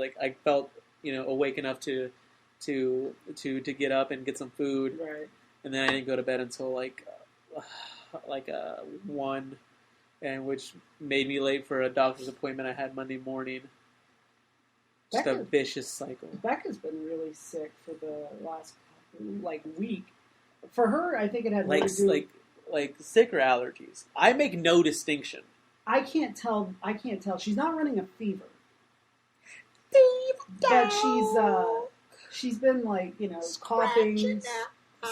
like, I felt, awake enough to get up and get some food. Right. And then I didn't go to bed until like 1, and which made me late for a doctor's appointment I had Monday morning. Just a vicious cycle. Becca's been really sick for the last week. For her, I think it had more to do like sick or allergies. I make no distinction. I can't tell. She's not running a fever. But she's been coughing,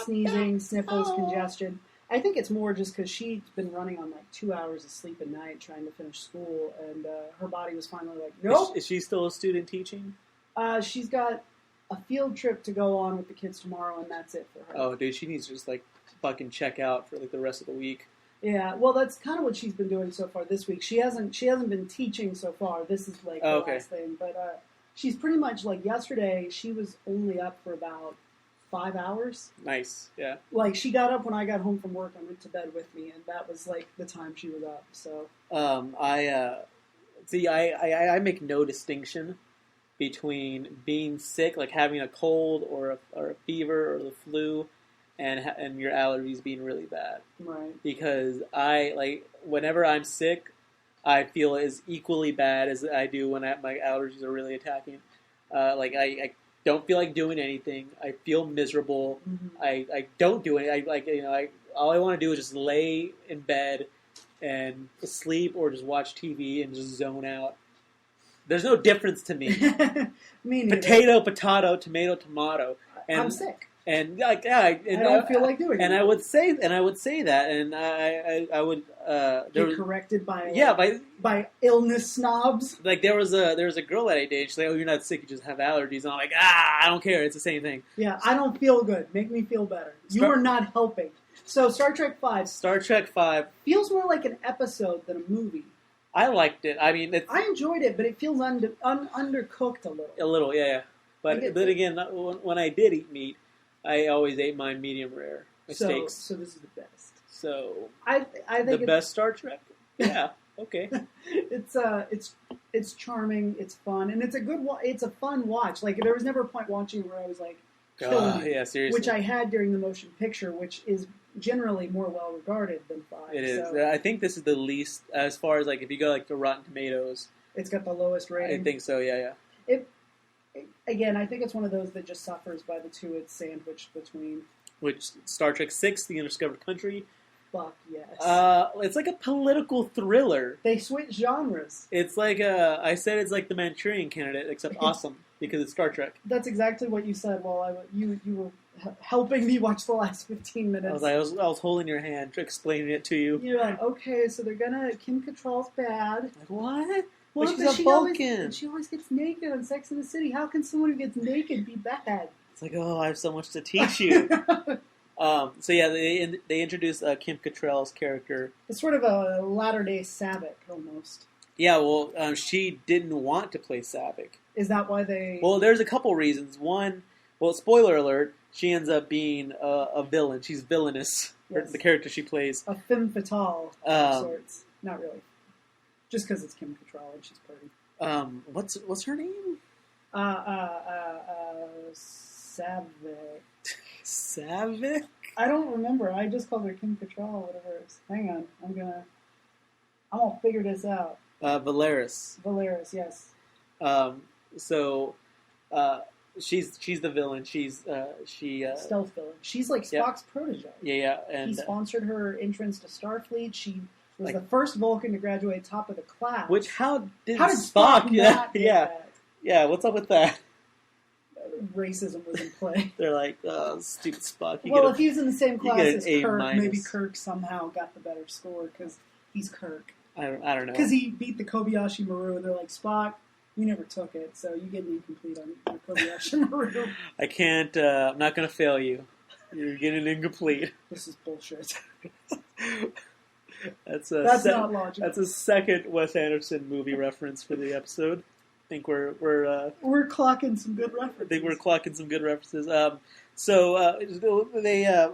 sneezing, sniffles, congestion. I think it's more just because she's been running on 2 hours of sleep a night trying to finish school, and her body was finally like, nope. Is she still a student teaching? She's got a field trip to go on with the kids tomorrow, and that's it for her. Oh, dude, she needs to just fucking check out for the rest of the week. Yeah, well, that's kind of what she's been doing so far this week. She hasn't been teaching so far. This is the last thing, but she's pretty much yesterday. She was only up for about 5 hours. Nice, yeah. She got up when I got home from work and went to bed with me, and that was the time she was up. So I make no distinction between being sick, like having a cold or a fever or the flu, and your allergies being really bad. Right. Because whenever I'm sick, I feel as equally bad as I do when my allergies are really attacking. I don't feel like doing anything. I feel miserable. Mm-hmm. I don't do it. All I want to do is just lay in bed and sleep or just watch TV and just zone out. There's no difference to me. Me neither. Potato, tomato, tomato. And I'm sick. And I don't feel like doing it. And I would say that, and I would get corrected by illness snobs. There was a girl that I dated. She's like, "Oh, you're not sick. You just have allergies." And I'm like, I don't care. It's the same thing. Yeah, I don't feel good. Make me feel better. You are not helping. So Star Trek V. Star Trek V feels more like an episode than a movie. I liked it. I mean, I enjoyed it, but it feels undercooked a little. A little, yeah. But then again, when I did eat meat, I always ate mine medium rare. Steaks. So this is the best. So I think the best Star Trek. Yeah. Okay. It's charming. It's fun, and it's a fun watch. There was never a point watching where I was like, killing me, yeah, seriously. which I had during the motion picture, which is generally more well regarded than 5. It is. So. I think this is the least, as far as if you go to Rotten Tomatoes. It's got the lowest rating. I think so. Yeah. Again, I think it's one of those that just suffers by the two it's sandwiched between. Which Star Trek VI, The Undiscovered Country. Fuck yes. It's like a political thriller. They switch genres. It's I said it's like the Manchurian Candidate, except awesome because it's Star Trek. That's exactly what you said while you were helping me watch the last 15 minutes. I was holding your hand, explaining it to you. You're like, okay, so they're gonna Kim Cattrall's bad. What? Well, but she's a Vulcan. She always gets naked on Sex and the City. How can someone who gets naked be bad? It's I have so much to teach you. So yeah, they introduced Kim Cattrall's character. It's sort of a latter-day Saavik, almost. Yeah, well, she didn't want to play Saavik. Is that why they... Well, there's a couple reasons. One, spoiler alert, she ends up being a villain. She's villainous, yes. The character she plays. A femme fatale of sorts. Not really. Just because it's Kim Cattrall and she's pretty. What's her name? Saavik. Saavik? I don't remember. I just called her Kim Cattrall, whatever it is. Hang on. I'm gonna figure this out. Valeris. Valeris, yes. She's the villain. She's stealth villain. She's like Spock's protege. Yeah. And he sponsored her entrance to Starfleet. She was the first Vulcan to graduate top of the class. How did Spock not get that? Yeah, what's up with that? Racism was in play. They're like, oh, stupid Spock. If he was in the same class as Kirk, minus. maybe Kirk somehow got the better score because he's Kirk. I don't know. Because he beat the Kobayashi Maru, and they're like, Spock, you never took it, so you get an incomplete on your Kobayashi Maru. I can't, I'm not going to fail you. You're getting incomplete. This is bullshit. That's not logical. That's a second Wes Anderson movie reference for the episode. I think we're clocking some good references. I think we're clocking some good references.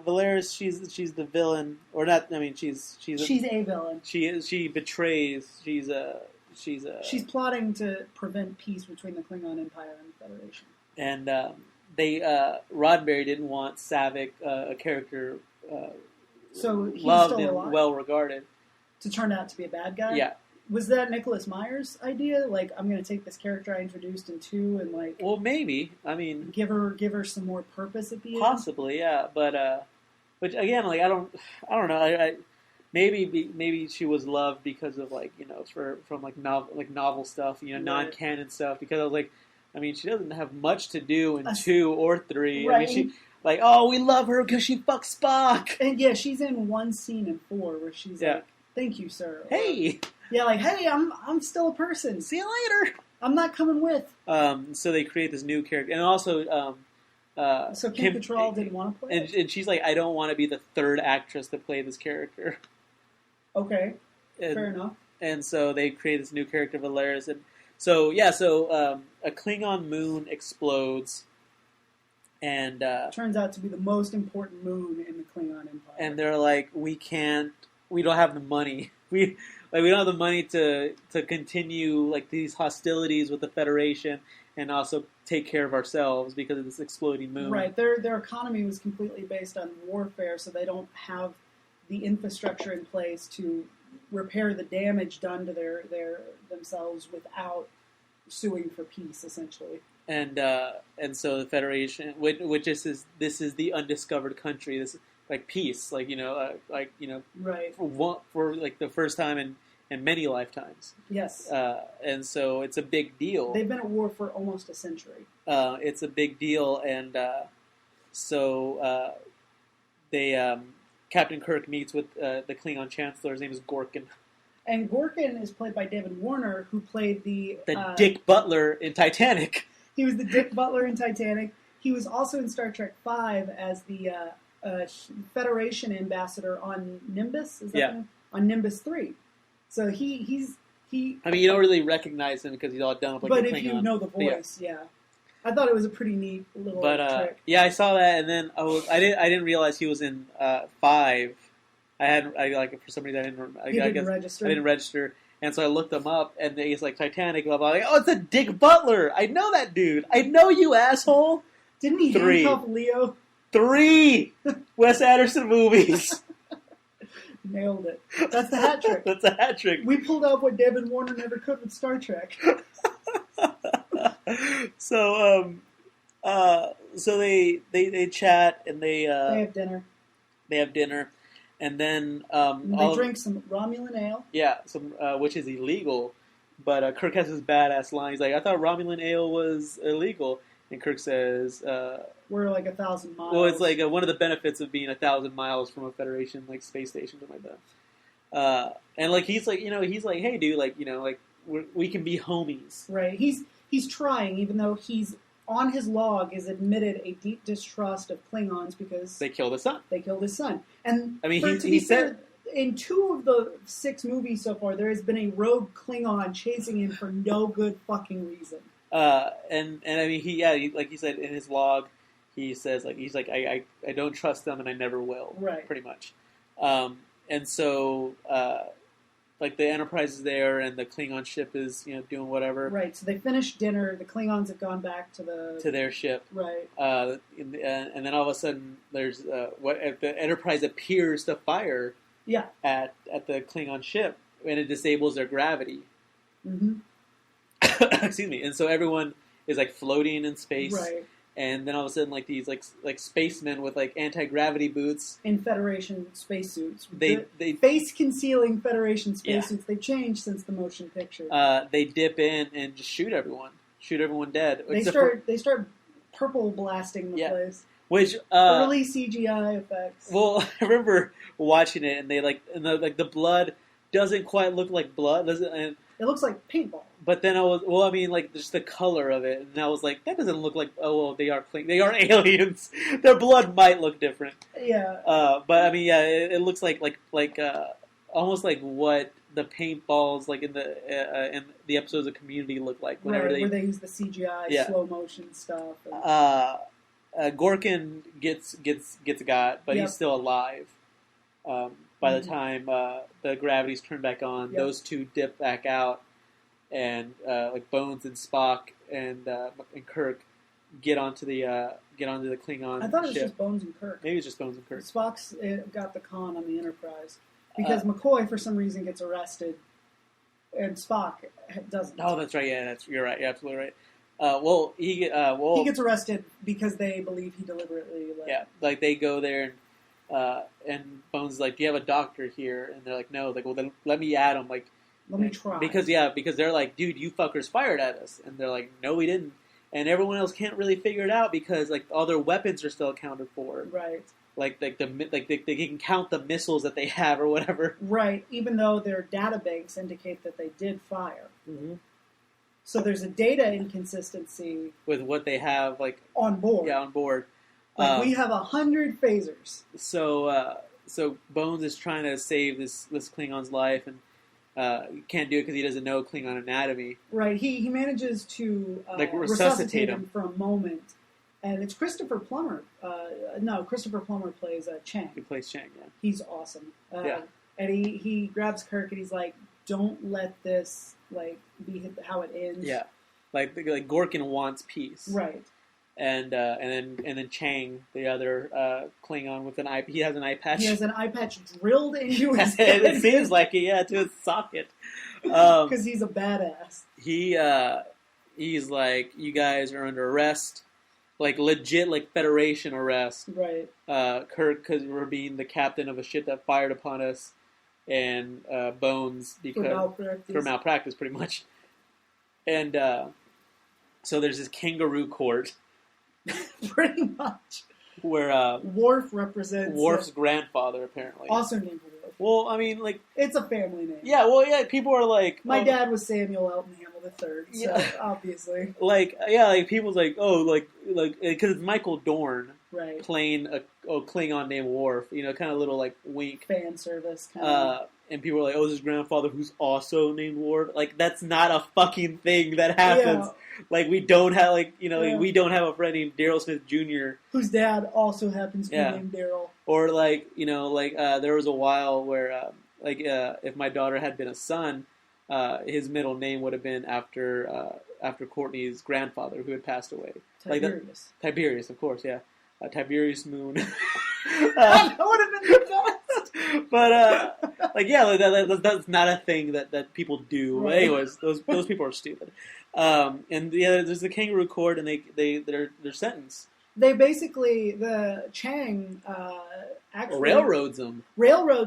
Valeris, she's the villain, or not? I mean, she's a villain. She betrays. she's plotting to prevent peace between the Klingon Empire and the Federation. And Roddenberry didn't want Saavik, a character so he's loved still and alive, well regarded, to turn out to be a bad guy. Yeah. Was that Nicholas Meyer's idea? Like, I'm going to take this character I introduced in 2 and like, well, maybe. I mean, give her some more purpose at the end. Possibly, yeah. But again, like I don't know. Maybe she was loved because of like from novel stuff, non-canon stuff. Because I was like, I mean, she doesn't have much to do in 2 or 3. Right. I mean, we love her because she fucks Spock. And yeah, she's in one scene in 4 where she's like, "Thank you, sir." Hey. Yeah, like, hey, I'm still a person. See you later. I'm not coming with. So they create this new character, and also, so Kim Cattrall didn't want to play it? And she's like, I don't want to be the 3rd actress to play this character. Okay, fair enough. And so they create this new character, Valeris, and so a Klingon moon explodes, and turns out to be the most important moon in the Klingon Empire. And they're like, we don't have the money. We don't have the money to continue like these hostilities with the Federation and also take care of ourselves because of this exploding moon. Right. Their economy was completely based on warfare, so they don't have the infrastructure in place to repair the damage done to their themselves without suing for peace, essentially. And so the Federation, which is the undiscovered country. This like peace, right for like the first time in many lifetimes. Yes. And so it's a big deal. They've been at war for almost a century. It's a big deal, and so they Captain Kirk meets with the Klingon Chancellor. His name is Gorkin. And Gorkin is played by David Warner, who played the Dick Butler in Titanic. He was the Dick Butler in Titanic. He was also in Star Trek V as the Federation ambassador on Nimbus. Is that on Nimbus 3? So he's. I mean, you don't really recognize him because he's all done with like. But if you know the voice, yeah. I thought it was a pretty neat little trick. Yeah, I saw that, and then I didn't realize he was in 5. For some reason I didn't register, and so I looked him up, and he's like Titanic. Blah blah. Like, oh, it's a Dick Butler. I know that dude. I know you, asshole. Didn't he handcuff Leo? 3 Wes Anderson movies. Nailed it. That's the hat trick. That's a hat trick. We pulled out what David Warner never could with Star Trek. So they chat and they have dinner. They have dinner, and then they drink some Romulan ale. Yeah, which is illegal. But Kirk has this badass line. He's like, "I thought Romulan ale was illegal," and Kirk says, "We're like 1,000 miles." Well, it's like one of the benefits of being 1,000 miles from a Federation like space station, something like that. And like he's like, hey, dude, like we can be homies, right? He's trying, even though he's on his log is admitted a deep distrust of Klingons because they killed his son. And I mean, he said in 2 of the 6 movies so far, there has been a rogue Klingon chasing him for no good fucking reason. And I mean, he like he said in his log, he says I don't trust them and I never will. Right. Pretty much. And so like the Enterprise is there and the Klingon ship is doing whatever. Right. So they finished dinner. The Klingons have gone back to their ship. Right. And then all of a sudden there's the Enterprise appears to fire. Yeah. At the Klingon ship and it disables their gravity. Mm-hmm. Excuse me. And so everyone is like floating in space. Right. And then all of a sudden, like these like spacemen with like anti-gravity boots in Federation spacesuits. They face concealing Federation spacesuits. They've changed since the motion picture. They dip in and just shoot everyone dead. They start purple blasting the place. Which early CGI effects. Well, I remember watching it, and the blood doesn't quite look like blood. It looks like paintball. But then just the color of it, and I was like, that doesn't look like. Oh, well, they are aliens. Their blood might look different. Yeah. But I mean, yeah, it looks like almost like what the paintballs like in the episodes of Community look like whenever where they use the CGI slow motion stuff. Gorkin gets got, but he's still alive. By the time the gravity's turned back on, those 2 dip back out. and like Bones and Spock and Kirk get onto the Klingon I thought it was ship. just Bones and Kirk. Maybe it's just Bones and Kirk. Spock's got the con on the Enterprise because McCoy, for some reason, gets arrested, and Spock doesn't. Oh, that's right. Yeah, you're right. You're absolutely right. Well, he gets arrested because they believe he deliberately. Like they go there and Bones is like, "Do you have a doctor here?" And they're like, "No." Like, well, then let me at him. Like, let me try. Because they're like, "Dude, you fuckers fired at us," and they're like, "No, we didn't." And everyone else can't really figure it out because like all their weapons are still accounted for. Right. Like they can count the missiles that they have or whatever. Right. Even though their databanks indicate that they did fire. Mm-hmm. So there's a data inconsistency with what they have like on board. Yeah, on board. Like we have 100 phasers. So Bones is trying to save this Klingon's life and can't do it because he doesn't know Klingon anatomy. Right. He manages to resuscitate him for a moment, and it's Christopher Plummer. Christopher Plummer plays Chang. He plays Chang. Yeah. He's awesome. And he grabs Kirk and he's like, "Don't let this like be how it ends." Yeah. Like Gorkin wants peace. Right. And then Chang, the other Klingon with an eye, he has an eye patch. He has an eye patch drilled into his head. It seems like it, yeah, to his socket. Because he's a badass. He's like, you guys are under arrest, like legit, like Federation arrest. Right. Kirk, because we're being the captain of a ship that fired upon us, and Bones because for malpractice, pretty much. And so there's this kangaroo court. Pretty much. Where Worf represents Worf's grandfather, apparently. Also named Worf. Well, I mean, like... It's a family name. Yeah, well, yeah, people are like... My dad was Samuel Elton Hamill III, so obviously. Like, yeah, like, people's like, oh, like, because it's Michael Dorn playing a Klingon named Worf, you know, kind of little, like, wink. Fan service, kind of. And people are like, oh, this is his grandfather who's also named Worf. Like, that's not a fucking thing that happens. Yeah. Like, we don't have, like, you know, like, we don't have a friend named Daryl Smith Jr. Whose dad also happens to be named Daryl. Or, like, you know, like, there was a while where, if my daughter had been a son, his middle name would have been after Courtney's grandfather who had passed away. Tiberius. Like Tiberius, of course, yeah. Tiberius Moon. That would have been the best. But, like, yeah, that's not a thing that people do. Right. But anyways, those people are stupid. And yeah, there's the kangaroo court, and they're sentenced. They basically, the Chang actually railroads him.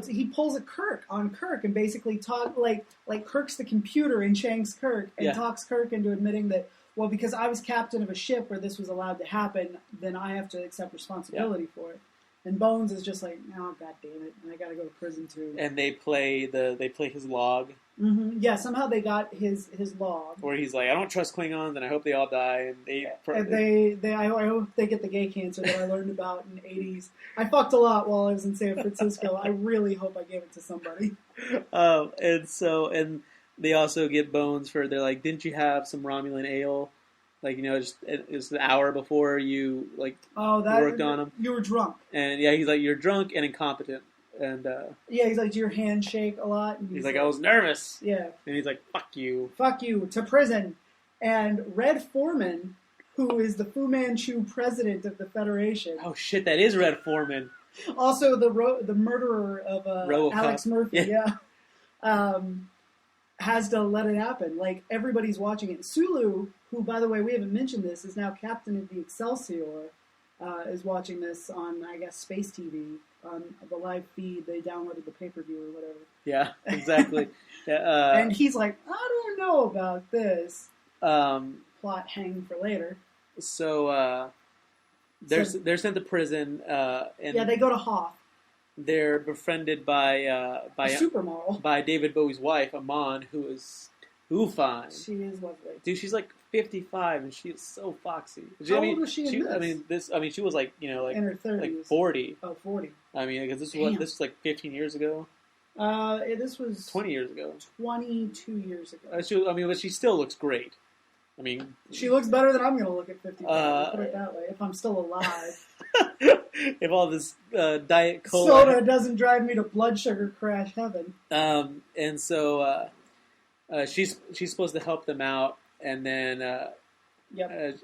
He pulls a Kirk on Kirk and basically like Kirk's the computer in Chang's Kirk and talks Kirk into admitting that, well, because I was captain of a ship where this was allowed to happen, then I have to accept responsibility for it. And Bones is just like, oh, god damn it, and I got to go to prison too. And they play his log. Mm-hmm. Yeah, somehow they got his log where he's like, I don't trust Klingons, and I hope they all die. And I hope they get the gay cancer that I learned about in the 80s. I fucked a lot while I was in San Francisco. I really hope I gave it to somebody. And they also get Bones for, they're like, didn't you have some Romulan ale? Like, you know, it's the hour before you, like, worked on him. You were drunk. And, yeah, he's like, you're drunk and incompetent. And, he's like, do your hand shake a lot? And he's like, I was nervous. Yeah. And he's like, fuck you. Fuck you, to prison. And Red Foreman, who is the Fu Manchu president of the Federation. Oh, shit, that is Red Foreman. Also the murderer of Alex Murphy, has to let it happen. Like, everybody's watching it. Sulu, who, by the way, we haven't mentioned this, is now captain of the Excelsior, is watching this on, I guess, Space TV, on the live feed. They downloaded the pay-per-view or whatever. Yeah, exactly. And he's like, I don't know about this. Plot hanging for later. So, they're sent to prison. And they go to Hoth. They're befriended by a supermodel, by David Bowie's wife, Amon, who is fine. She is lovely. Dude, she's like 55 and she is so foxy. How old was she in this? I mean, she was like, you know, like in her 30s, like 40. Oh, 40. I mean, because this was like 15 years ago. This was 20 years ago. 22 years ago. But she still looks great. I mean, she looks better than I'm going to look at 55. Put it that way. If I'm still alive. If all this Diet Cola soda doesn't drive me to blood sugar crash heaven. And so she's supposed to help them out, and then Yep.